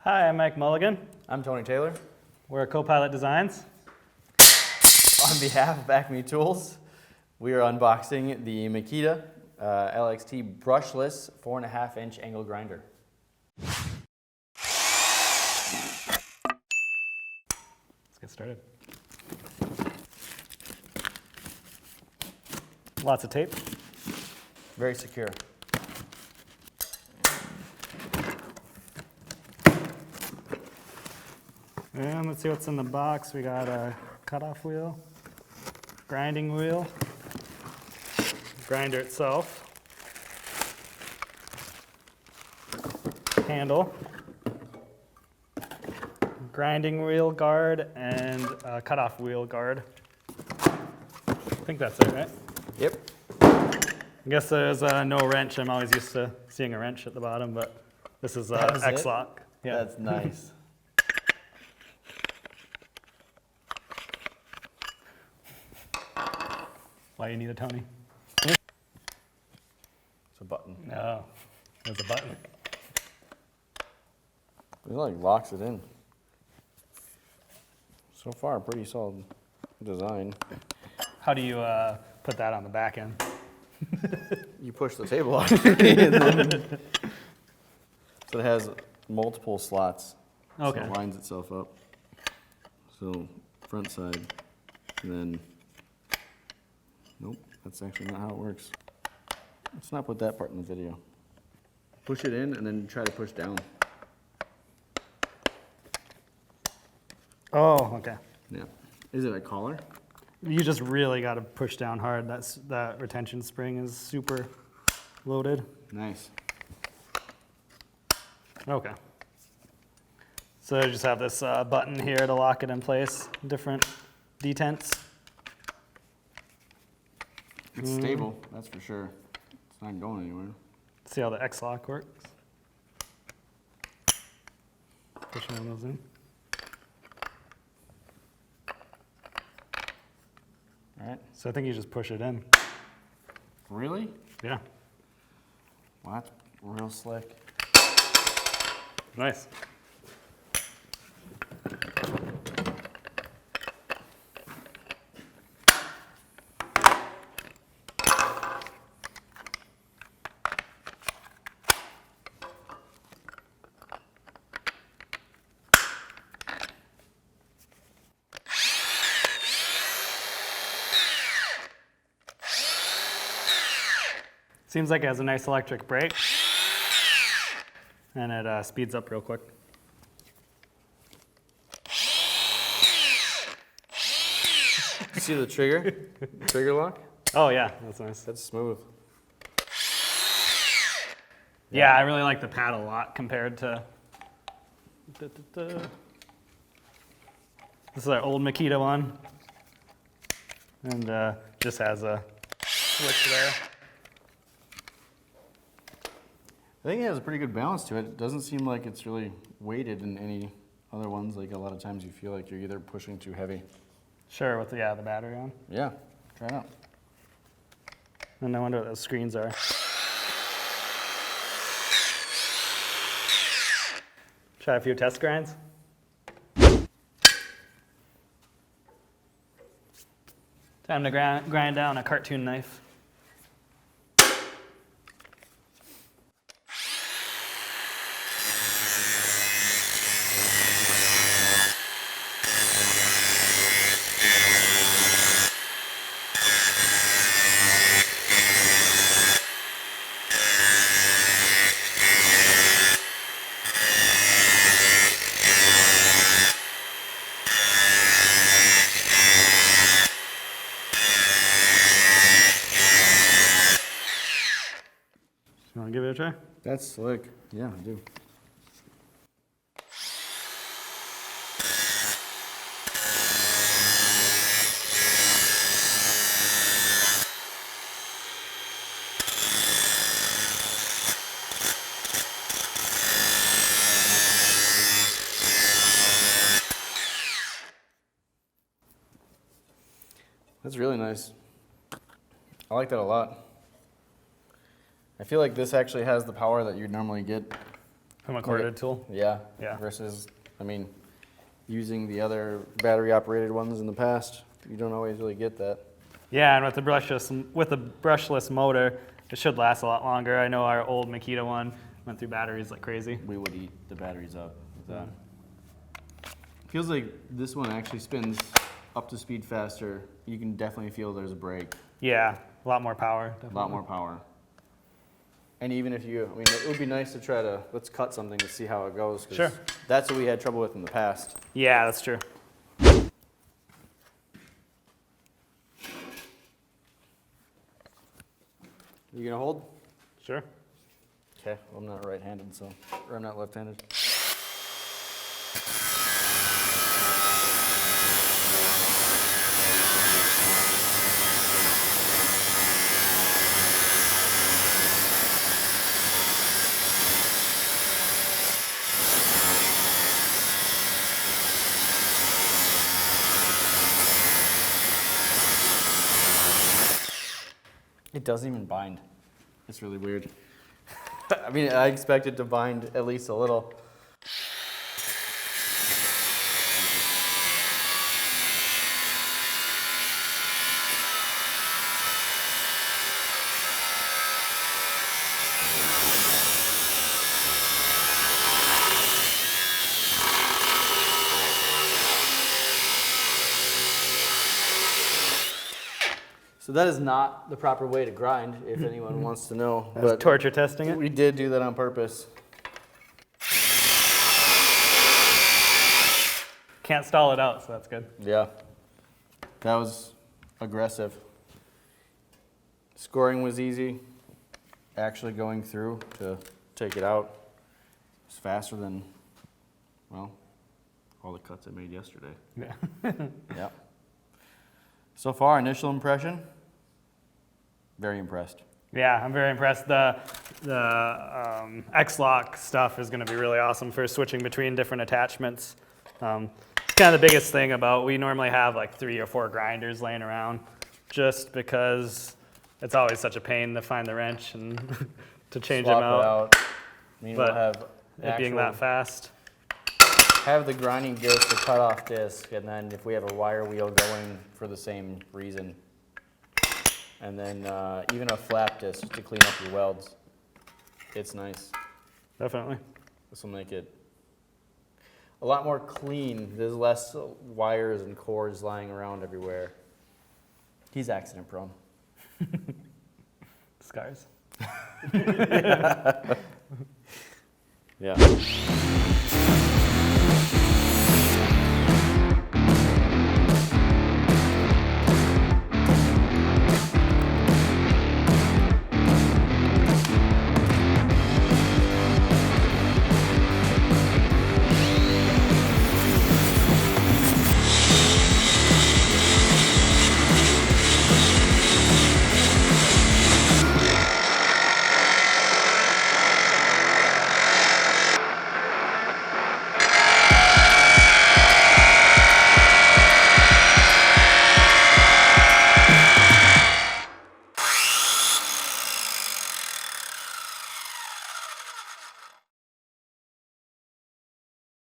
Hi, I'm Mike Mulligan. I'm Tony Taylor. We're at CoPilot Designs. On behalf of Acme Tools, we are unboxing the Makita LXT brushless 4.5-inch angle grinder. Let's get started. Lots of tape. Very secure. And let's see what's in the box. We got a cutoff wheel, grinding wheel, grinder itself, handle, grinding wheel guard, and a cutoff wheel guard. I think that's it, right? Yep. I guess there's no wrench. I'm always used to seeing a wrench at the bottom, but this is X-lock. Yeah. That's nice. Why you need a Tony? It's a button. No, there's a button. It like locks it in. So far, pretty solid design. How do you put that on the back end? You push the table on it. So it has multiple slots. Okay. So it lines itself up. So front side, and then, nope, that's actually not how it works. Let's not put that part in the video. Push it in and then try to push down. Oh, okay. Yeah. Is it a collar? You just really got to push down hard. That retention spring is super loaded. Nice. Okay. So I just have this button here to lock it in place. Different detents. It's stable, that's for sure. It's not going anywhere. See how the X-lock works. Push one of those in. All right. So I think you just push it in. Really? Yeah. Wow, that's real slick. Nice. Seems like it has a nice electric brake, and it speeds up real quick. See the trigger? Trigger lock? Oh yeah, that's nice. That's smooth. Yeah, I really like the paddle a lot compared to. This is our old Makita one, and just has a switch there. I think it has a pretty good balance to it. It doesn't seem like it's really weighted in any other ones. Like a lot of times you feel like you're either pushing too heavy. Sure, with the battery on. Yeah, try it out. And I wonder what those screens are. Try a few test grinds. Time to grind down a cartoon knife. You want to give it a try? That's slick. Yeah, I do. That's really nice. I like that a lot. I feel like this actually has the power that you'd normally get From a corded tool? Yeah. Yeah. Versus, I mean, using the other battery-operated ones in the past, you don't always really get that. Yeah, and with the brushless motor, it should last a lot longer. I know our old Makita one went through batteries like crazy. We would eat the batteries up with that. Feels like this one actually spins up to speed faster. You can definitely feel there's a brake. Yeah, a lot more power. A Definitely. lot more power. And even if you, I mean, it would be nice to try to, let's cut something to see how it goes. 'Cause Sure. That's what we had trouble with in the past. Yeah, that's true. You gonna hold? Sure. Okay, well, I'm not right-handed, so, or I'm not left-handed. It doesn't even bind. It's really weird. I mean, I expect it to bind at least a little. So that is not the proper way to grind, if anyone wants to know. I was torture testing it. We did do that on purpose. Can't stall it out, so that's good. Yeah. That was aggressive. Scoring was easy. Actually going through to take it out was faster than, well, all the cuts I made yesterday. Yeah. Yeah. So far, initial impression, very impressed. Yeah, I'm very impressed. The X-Lock stuff is going to be really awesome for switching between different attachments. It's kind of the biggest thing about, we normally have like 3 or 4 grinders laying around just because it's always such a pain to find the wrench and to change Swap them it out. out. I mean, But we'll have it being that fast. have the grinding disc, the cutoff disc, and then if we have a wire wheel going for the same reason. And then even a flap disc to clean up your welds. It's nice. Definitely. This will make it a lot more clean. There's less wires and cords lying around everywhere. He's accident prone. Scars. Yeah.